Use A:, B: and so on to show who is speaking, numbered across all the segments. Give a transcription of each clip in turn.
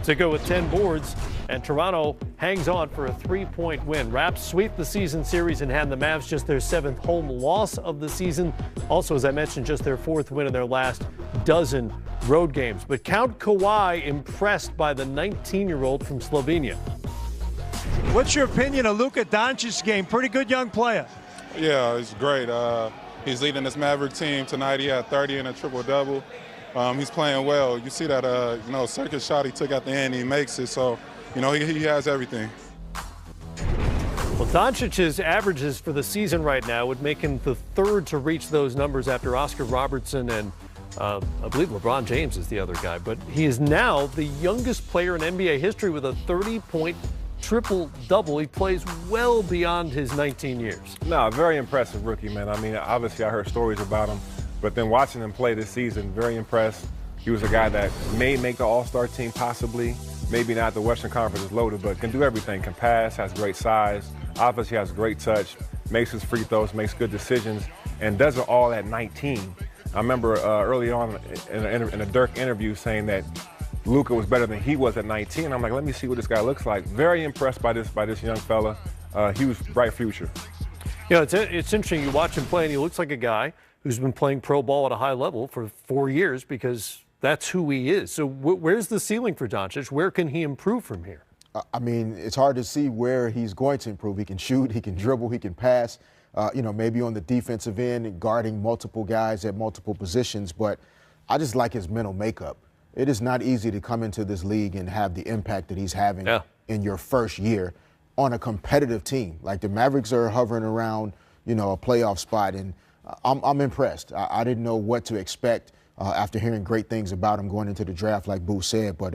A: to go with 10 boards, and Toronto hangs on for a 3-point win. Raps sweep the season series and hand the Mavs just their 7th home loss of the season. Also, as I mentioned, just their 4th win in their last dozen road games. But count Kawhi impressed by the 19-year-old from Slovenia.
B: What's your opinion of Luka Doncic's game? Pretty good young player.
C: Yeah, he's great. He's leading this Maverick team tonight. He had 30 and a triple-double. He's playing well. You see that, circus shot he took at the end, he makes it. So, he has everything.
A: Well, Doncic's averages for the season right now would make him the 3rd to reach those numbers after Oscar Robertson and I believe LeBron James is the other guy. But he is now the youngest player in NBA history with a 30-point triple-double. He plays well beyond his 19 years.
D: No, very impressive rookie, man. I mean, obviously I heard stories about him, but then watching him play this season, very impressed. He was a guy that may make the All-Star team possibly. Maybe not. The Western Conference is loaded, but can do everything. Can pass, has great size, obviously has great touch, makes his free throws, makes good decisions, and does it all at 19. I remember early on in a Dirk interview saying that Luka was better than he was at 19. I'm like, let me see what this guy looks like. Very impressed by this young fella. Huge, bright future.
A: It's interesting. You watch him play, and he looks like a guy who's been playing pro ball at a high level for 4 years because that's who he is. So where's the ceiling for Doncic? Where can he improve from here?
E: I mean, it's hard to see where he's going to improve. He can shoot, he can dribble, he can pass, maybe on the defensive end, guarding multiple guys at multiple positions. But I just like his mental makeup. It is not easy to come into this league and have the impact that he's having in your first year on a competitive team. Like the Mavericks are hovering around, a playoff spot, and I'm impressed. I didn't know what to expect after hearing great things about him going into the draft, like Boo said, but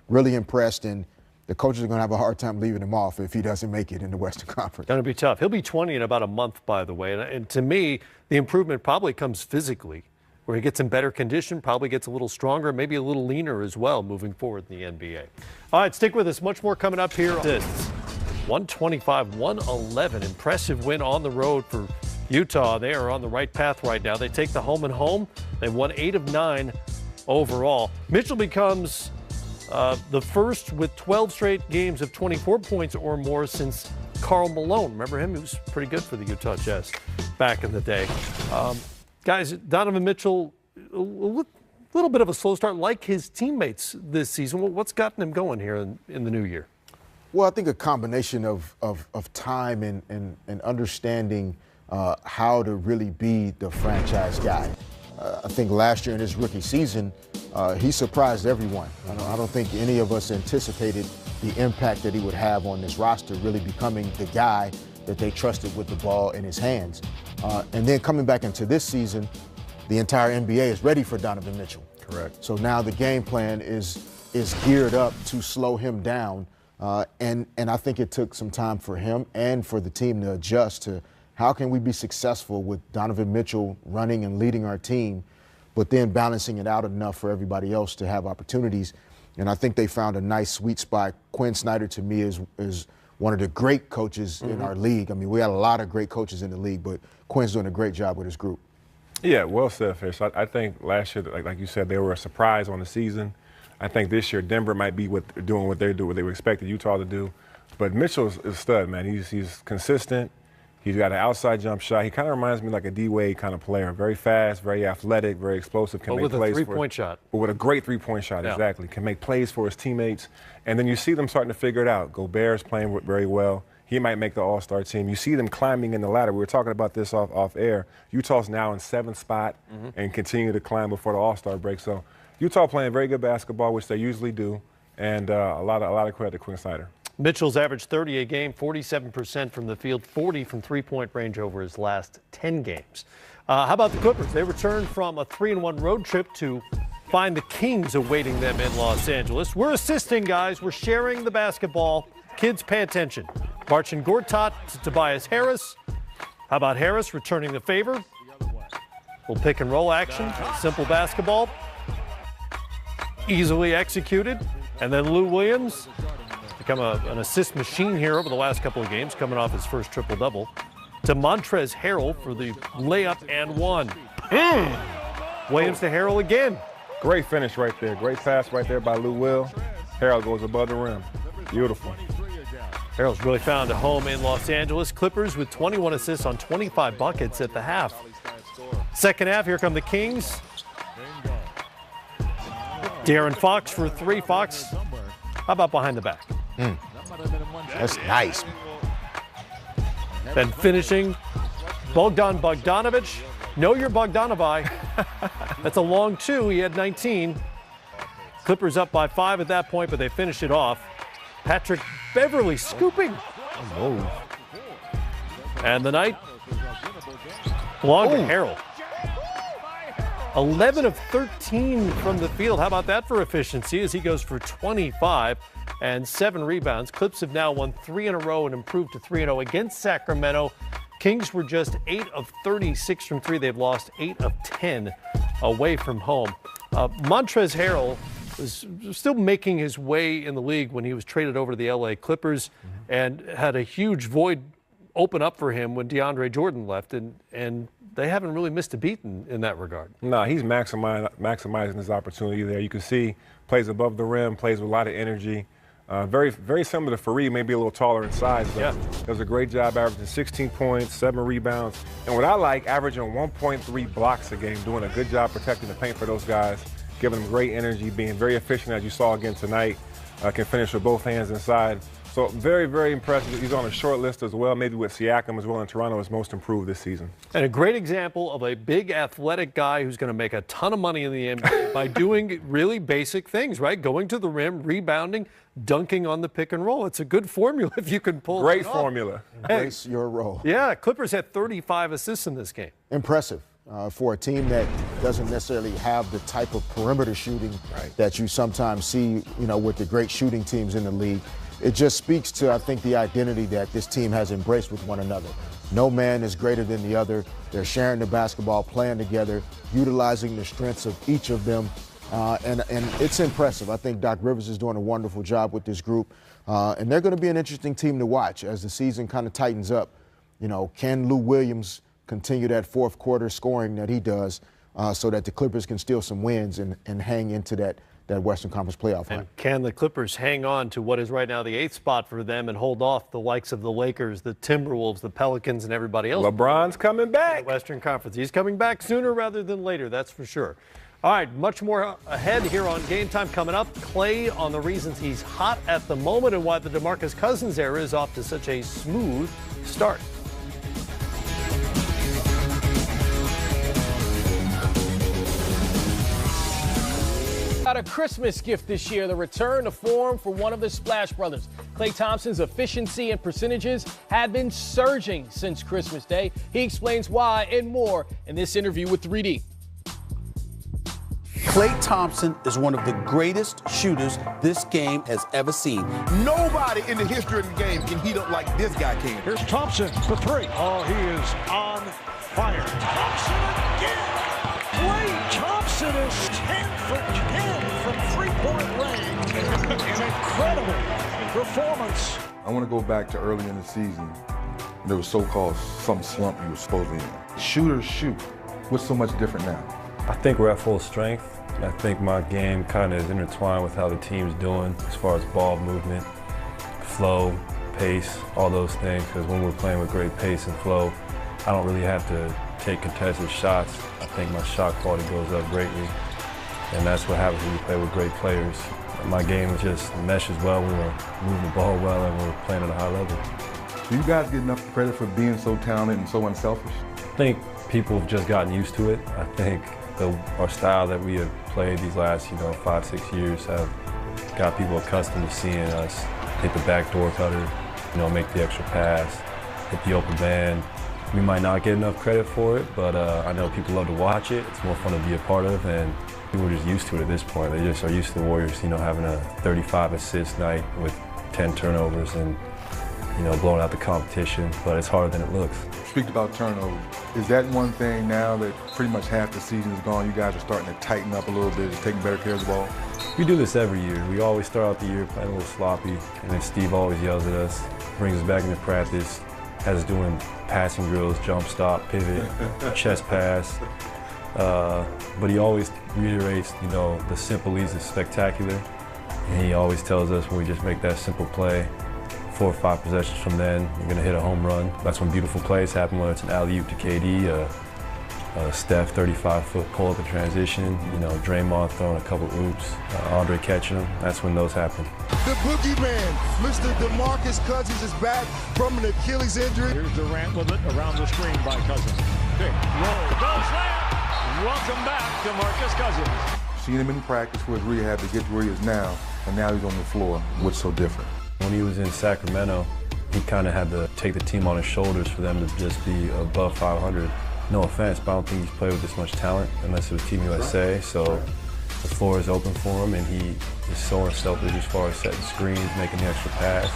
E: really impressed, and the coaches are going to have a hard time leaving him off if he doesn't make it in the Western Conference.
A: Going to be tough. He'll be 20 in about a month, by the way, and to me, the improvement probably comes physically, where he gets in better condition, probably gets a little stronger, maybe a little leaner as well moving forward in the NBA. All right, stick with us. Much more coming up here. 125-111. Impressive win on the road for Utah. They are on the right path right now. They take the home and home. They won 8 of 9 overall. Mitchell becomes the first with 12 straight games of 24 points or more since Karl Malone. Remember him? He was pretty good for the Utah Jazz back in the day. Guys, Donovan Mitchell, a little bit of a slow start like his teammates this season. What's gotten him going here in the new year?
E: Well, I think a combination of time and understanding how to really be the franchise guy. I think last year in his rookie season, he surprised everyone. I don't think any of us anticipated the impact that he would have on this roster, really becoming the guy that they trusted with the ball in his hands. And then coming back into this season, the entire NBA is ready for Donovan Mitchell.
D: Correct.
E: So now the game plan is geared up to slow him down. And I think it took some time for him and for the team to adjust to how can we be successful with Donovan Mitchell running and leading our team, but then balancing it out enough for everybody else to have opportunities. And I think they found a nice sweet spot. Quinn Snyder, to me, is one of the great coaches in our league. I mean, we had a lot of great coaches in the league, but Quinn's doing a great job with his group.
D: Yeah, well said, Fish. I think last year, like you said, they were a surprise on the season. I think this year Denver might be doing what they expected Utah to do. But Mitchell's a stud, man. He's consistent. He's got an outside jump shot. He kind of reminds me like a D-Wade kind of player. Very fast, very athletic, very explosive. Can make plays
A: with a three-point shot.
D: But with a great three-point shot, exactly. Can make plays for his teammates. And then you see them starting to figure it out. Gobert's playing very well. He might make the All-Star team. You see them climbing in the ladder. We were talking about this off air. Utah's now in 7th spot and continue to climb before the All-Star break. So Utah playing very good basketball, which they usually do, and a lot of credit to Quinn Snyder.
A: Mitchell's averaged 30 a game, 47% from the field, 40 from three-point range over his last 10 games. How about the Clippers? They returned from a 3-1 road trip to find the Kings awaiting them in Los Angeles. We're assisting, guys. We're sharing the basketball. Kids, pay attention. Marcin Gortat to Tobias Harris. How about Harris returning the favor? Little pick and roll action, simple basketball. Easily executed. And then Lou Williams, become an assist machine here over the last couple of games, coming off his first triple-double. To Montrezl Harrell for the layup and one. Williams to Harrell again.
D: Great finish right there. Great pass right there by Lou Will. Harrell goes above the rim. Beautiful.
A: Harrell's really found a home in Los Angeles. Clippers with 21 assists on 25 buckets at the half. Second half, here come the Kings. De'Aaron Fox for three. Fox, how about behind the back?
E: That's nice.
A: Then finishing, Bogdanovic. Know your Bogdanovi. That's a long two. He had 19. Clippers up by 5 at that point, but they finish it off. Patrick Beverley scooping.
E: Oh.
A: And the night belonged to Harrell. 11 of 13 from the field. How about that for efficiency as he goes for 25 and 7 rebounds. Clips have now won 3 in a row and improved to 3-0 against Sacramento. Kings were just 8 of 36 from 3. They've lost 8 of 10 away from home. Montrezl Harrell was still making his way in the league when he was traded over to the LA Clippers and had a huge void open up for him when DeAndre Jordan left, and they haven't really missed a beat in that regard.
D: No, he's maximizing his opportunity there. You can see plays above the rim, plays with a lot of energy. Very, very similar to Fareed, maybe a little taller in size, but does a great job averaging 16 points, 7 rebounds. And what I like, averaging 1.3 blocks a game, doing a good job protecting the paint for those guys, giving them great energy, being very efficient, as you saw again tonight. Can finish with both hands inside. So very, very impressive. He's on a short list as well, maybe with Siakam as well in Toronto as most improved this season.
A: And a great example of a big athletic guy who's going to make a ton of money in the NBA by doing really basic things, right? Going to the rim, rebounding, dunking on the pick and roll. It's a good formula if you can pull
D: Great
A: it off.
D: formula.
E: Embrace your role.
A: Yeah, Clippers had 35 assists in this game.
E: Impressive for a team that doesn't necessarily have the type of perimeter shooting that you sometimes see, with the great shooting teams in the league. It just speaks to, I think, the identity that this team has embraced with one another. No man is greater than the other. They're sharing the basketball, playing together, utilizing the strengths of each of them. And it's impressive. I think Doc Rivers is doing a wonderful job with this group. And they're going to be an interesting team to watch as the season kind of tightens up. Can Lou Williams continue that fourth quarter scoring that he does so that the Clippers can steal some wins and hang into that Western Conference playoff hunt?
A: And can the Clippers hang on to what is right now the 8th spot for them and hold off the likes of the Lakers, the Timberwolves, the Pelicans, and everybody else?
D: LeBron's coming back.
A: Western Conference. He's coming back sooner rather than later, that's for sure. All right, much more ahead here on Game Time coming up. Clay on the reasons he's hot at the moment and why the DeMarcus Cousins era is off to such a smooth start.
F: Got a Christmas gift this year, the return to form for one of the Splash Brothers. Klay Thompson's efficiency and percentages had been surging since Christmas Day. He explains why and more in this interview with 3D.
G: Klay Thompson is one of the greatest shooters this game has ever seen.
H: Nobody in the history of the game can heat up like this guy can.
B: Here's Thompson for 3. Oh, he is on fire. Thompson again. Klay Thompson is 10 for 10 from three-point range. An incredible performance.
H: I want to go back to early in the season. There was so-called some slump you were supposedly in. Shooters shoot. What's so much different now?
I: I think we're at full strength. I think my game kind of is intertwined with how the team's doing as far as ball movement, flow, pace, all those things. Because when we're playing with great pace and flow, I don't really have to take contested shots. I think my shot quality goes up greatly. And that's what happens when you play with great players. My game just meshes well when we're moving the ball well and we're playing at a high level.
H: Do you guys get enough credit for being so talented and so unselfish?
I: I think people have just gotten used to it. I think our style that we have played these last, 5-6 years have got people accustomed to seeing us hit the backdoor cutter, make the extra pass, hit the open man. We might not get enough credit for it, but I know people love to watch it. It's more fun to be a part of, and people are just used to it at this point. They just are used to the Warriors, having a 35 assist night with 10 turnovers and, blowing out the competition, but it's harder than it looks.
H: Speak about turnovers. Is that one thing now that pretty much half the season is gone, you guys are starting to tighten up a little bit, just taking better care of the ball?
I: We do this every year. We always start out the year playing a little sloppy, and then Steve always yells at us, brings us back into practice, has us doing passing drills, jump stop, pivot, chest pass. But he always reiterates, the simple leads is spectacular. And he always tells us when we just make that simple play, 4 or 5 possessions from then, we're going to hit a home run. That's when beautiful plays happen, whether it's an alley-oop to KD, Steph 35-foot pull-up in transition, Draymond throwing a couple oops, Andre catching them. That's when those happen.
J: The boogeyman, Mr. DeMarcus Cousins, is back from an Achilles injury.
B: Here's Durant with it around the screen by Cousins. Big roll, goes slam. Welcome back to Marcus Cousins.
H: Seen him in practice for his rehab to get to where he is now, and now he's on the floor. What's so different?
I: When he was in Sacramento, he kind of had to take the team on his shoulders for them to just be above 500. No offense, but I don't think he's played with this much talent unless it was Team USA. So the floor is open for him, and he is so unselfish as far as setting screens, making the extra pass.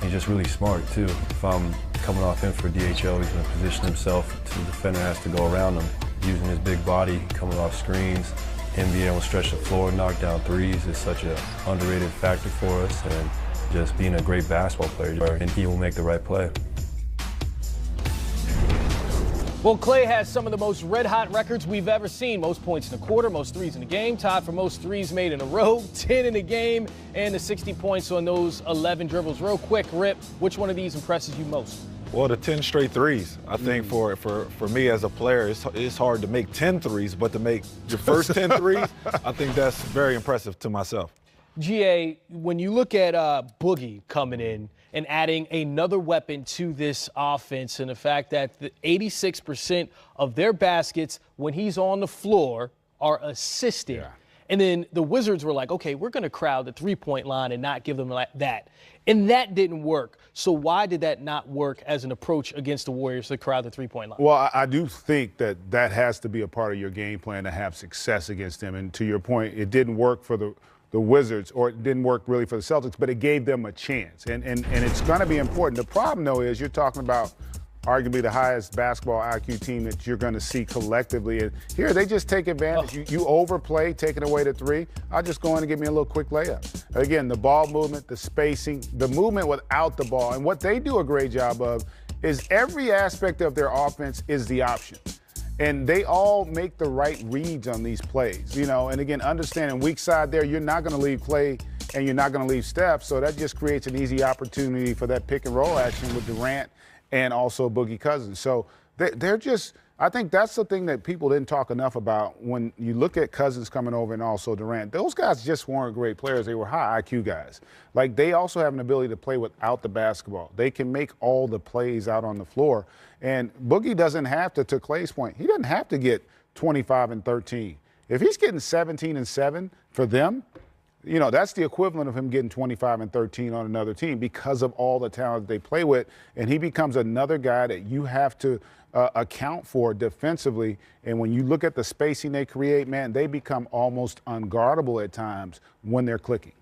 I: He's just really smart, too. If I'm coming off him for DHO, he's going to position himself so the defender has to go around him. Using his big body, coming off screens, him being able to stretch the floor, knock down threes is such an underrated factor for us, and just being a great basketball player, and he will make the right play.
F: Well, Klay has some of the most red-hot records we've ever seen. Most points in a quarter, most threes in a game, tied for most threes made in a row, 10 in a game, and the 60 points on those 11 dribbles. Real quick, Rip, which one of these impresses you most?
K: Well, the 10 straight threes. I think for me as a player, it's hard to make 10 threes, but to make your first 10 threes, I think that's very impressive to myself.
F: GA, when you look at Boogie coming in and adding another weapon to this offense, and the fact that the 86% of their baskets when he's on the floor are assisted. Yeah. And then the Wizards were like, okay, we're going to crowd the three-point line and not give them that. And that didn't work. So why did that not work as an approach against the Warriors to crowd the three-point line?
L: Well, I do think that has to be a part of your game plan to have success against them. And to your point, it didn't work for the Wizards, or it didn't work really for the Celtics, but it gave them a chance. And it's going to be important. The problem, though, is you're talking about arguably the highest basketball IQ team that you're going to see collectively. And here, they just take advantage. You overplay, taking away the three. I'll just go in and give me a little quick layup. Again, the ball movement, the spacing, the movement without the ball. And what they do a great job of is every aspect of their offense is the option. And they all make the right reads on these plays, and again, understanding weak side there, you're not going to leave Klay and you're not going to leave Steph. So that just creates an easy opportunity for that pick and roll action with Durant and also Boogie Cousins. So they're just, I think that's the thing that people didn't talk enough about when you look at Cousins coming over and also Durant. Those guys just weren't great players. They were high IQ guys. Like, they also have an ability to play without the basketball. They can make all the plays out on the floor. And Boogie doesn't have to Klay's point, he doesn't have to get 25 and 13. If he's getting 17 and 7 for them, that's the equivalent of him getting 25 and 13 on another team because of all the talent they play with. And he becomes another guy that you have to account for defensively. And when you look at the spacing they create, man, they become almost unguardable at times when they're clicking.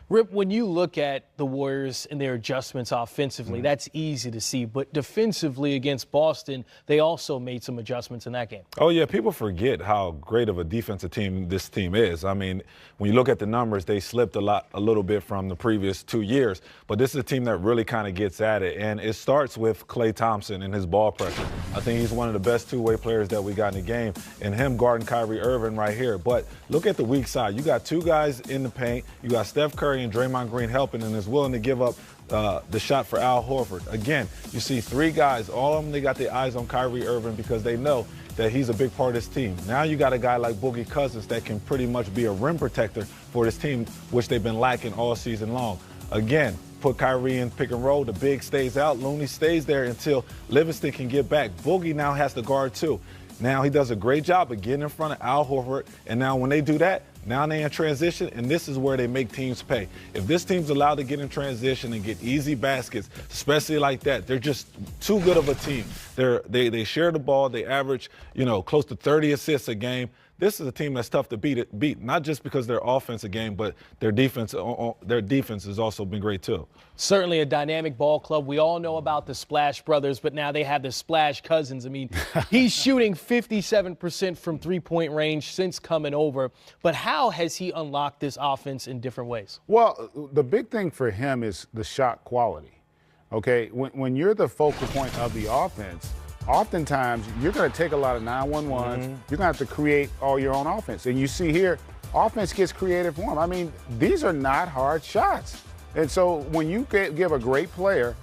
F: Rip, when you look at the Warriors and their adjustments offensively, that's easy to see. But defensively against Boston, they also made some adjustments in that game.
K: Oh, yeah, people forget how great of a defensive team this team is. I mean, when you look at the numbers, they slipped a little bit from the previous 2 years. But this is a team that really kind of gets at it. And it starts with Klay Thompson and his ball pressure. I think he's one of the best two-way players that we got in the game. And him guarding Kyrie Irving right here. But look at the weak side. You got two guys in the paint. You got Steph Curry and Draymond Green helping, and is willing to give up the shot for Al Horford. Again, you see three guys, all of them, they got their eyes on Kyrie Irving because they know that he's a big part of this team. Now you got a guy like Boogie Cousins that can pretty much be a rim protector for this team, which they've been lacking all season long. Again, put Kyrie in pick and roll, the big stays out, Looney stays there until Livingston can get back. Boogie now has to guard too. Now he does a great job of getting in front of Al Horford, and now when they do that, now they're in transition, and this is where they make teams pay. If this team's allowed to get in transition and get easy baskets, especially like that, they're just too good of a team. They share the ball. They average, close to 30 assists a game. This is a team that's tough to beat, not just because their offensive game, but their defense has also been great too.
F: Certainly a dynamic ball club. We all know about the Splash Brothers, but now they have the Splash Cousins. I mean, he's shooting 57% from three-point range since coming over. But how has he unlocked this offense in different ways?
L: Well, the big thing for him is the shot quality. Okay, when you're the focal point of the offense, oftentimes you're going to take a lot of 9-1-1s. You're going to have to create all your own offense. And you see here, offense gets creative for him. I mean, these are not hard shots. And so when you give a great player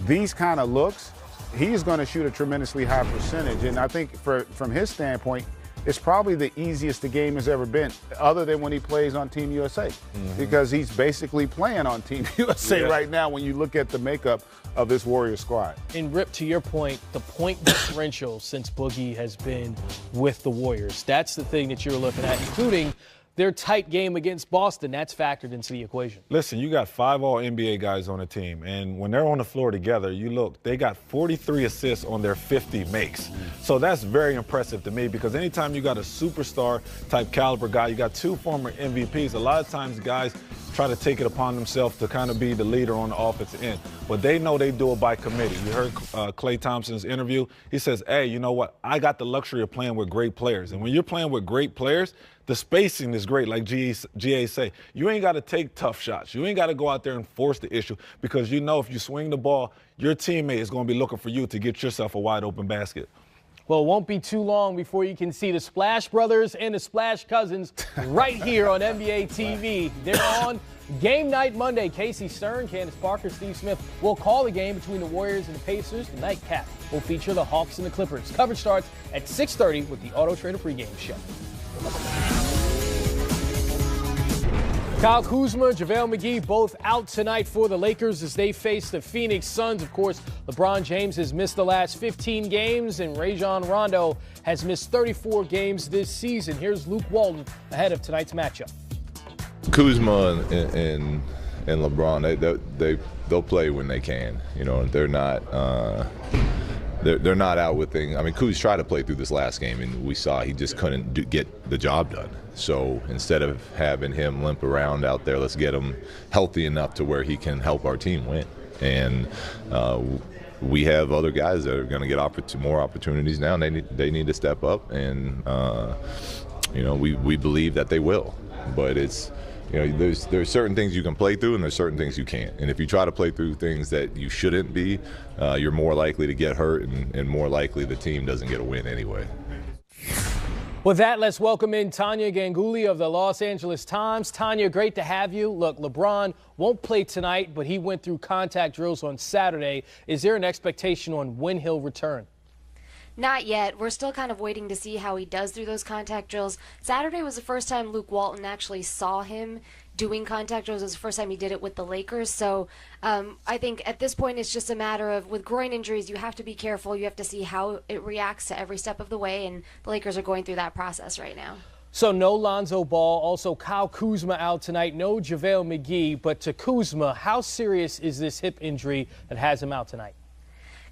L: these kind of looks, he's going to shoot a tremendously high percentage. And I think from his standpoint, it's probably the easiest the game has ever been, other than when he plays on Team USA, because he's basically playing on Team USA right now when you look at the makeup of this Warriors squad.
F: And Rip, to your point, the point differential since Boogie has been with the Warriors, that's the thing that you're looking at, including their tight game against Boston. That's factored into the equation.
K: Listen, you got 5 All-NBA guys on the team, and when they're on the floor together, you look, they got 43 assists on their 50 makes. So that's very impressive to me, because anytime you got a superstar type caliber guy, you got 2 former MVPs, a lot of times guys try to take it upon themselves to kind of be the leader on the offensive end. But they know they do it by committee. You heard Klay Thompson's interview. He says, hey, you know what? I got the luxury of playing with great players. And when you're playing with great players, the spacing is great, like GA say. You ain't got to take tough shots. You ain't got to go out there and force the issue, because you know if you swing the ball, your teammate is going to be looking for you to get yourself a wide open basket.
F: Well, it won't be too long before you can see the Splash Brothers and the Splash Cousins right here on NBA TV. They're on Game Night Monday. Casey Stern, Candace Parker, Steve Smith will call the game between the Warriors and the Pacers. The nightcap will feature the Hawks and the Clippers. Coverage starts at 6:30 with the Auto Trader pregame show. Kyle Kuzma, JaVale McGee both out tonight for the Lakers as they face the Phoenix Suns. Of course, LeBron James has missed the last 15 games, and Rajon Rondo has missed 34 games this season. Here's Luke Walton ahead of tonight's matchup.
M: Kuzma and LeBron, they'll play when they can. You know, they're not out with things. I mean, Kuz tried to play through this last game, and we saw he just couldn't get the job done. So instead of having him limp around out there, let's get him healthy enough to where he can help our team win. And we have other guys that are going to get more opportunities now, and they need to step up. And you know, we believe that they will. But it's, you know, there's certain things you can play through, and there's certain things you can't. And if you try to play through things that you shouldn't be, you're more likely to get hurt, and more likely the team doesn't get a win anyway.
F: With that, let's welcome in Tanya Ganguly of the Los Angeles Times. Tanya, great to have you. Look, LeBron won't play tonight, but he went through contact drills on Saturday. Is there an expectation on when he'll return?
N: Not yet. We're still kind of waiting to see how he does through those contact drills. Saturday was the first time Luke Walton actually saw him doing contact drills. It was the first time he did it with the Lakers. So I think at this point it's just a matter of, with groin injuries, you have to be careful. You have to see how it reacts to every step of the way, and the Lakers are going through that process right now.
F: So no Lonzo Ball, also Kyle Kuzma out tonight, no JaVale McGee. But to Kuzma, how serious is this hip injury that has him out tonight?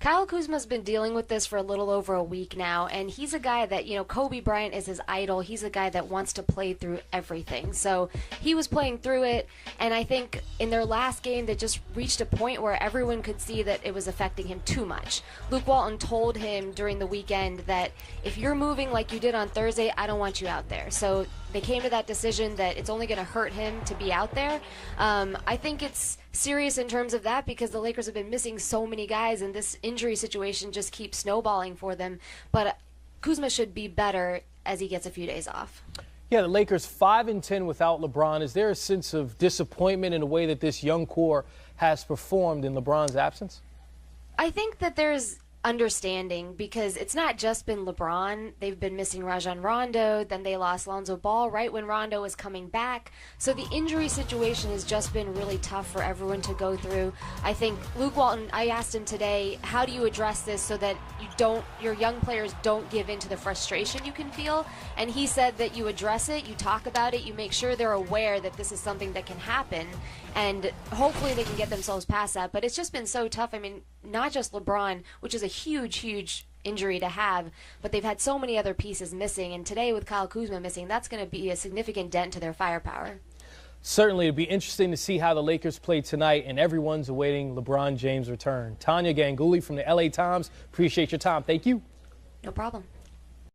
N: Kyle Kuzma's been dealing with this for a little over a week now, and he's a guy that, you know, Kobe Bryant is his idol. He's a guy that wants to play through everything. So he was playing through it, and I think in their last game they just reached a point where everyone could see that it was affecting him too much. Luke Walton told him during the weekend that if you're moving like you did on Thursday, I don't want you out there. So they came to that decision that it's only going to hurt him to be out there. I think it's serious in terms of that, because the Lakers have been missing so many guys, and this injury situation just keeps snowballing for them. But Kuzma should be better as he gets a few days off.
F: Yeah, the Lakers 5-10 without LeBron. Is there a sense of disappointment in the way that this young core has performed in LeBron's absence?
N: I think that there's understanding, because it's not just been LeBron. They've been missing Rajon Rondo, then they lost Lonzo Ball right when Rondo was coming back. So the injury situation has just been really tough for everyone to go through. I think Luke Walton, I asked him today, how do you address this so that your young players don't give in to the frustration you can feel? And he said that you address it, you talk about it, you make sure they're aware that this is something that can happen, and hopefully they can get themselves past that. But it's just been so tough. I mean, not just LeBron, which is a huge injury to have, but they've had so many other pieces missing, and today with Kyle Kuzma missing, that's going to be a significant dent to their firepower.
F: Certainly, it'll be interesting to see how the Lakers play tonight, and everyone's awaiting LeBron James' return. Tanya Ganguly from the LA Times, appreciate your time. Thank you.
N: No problem.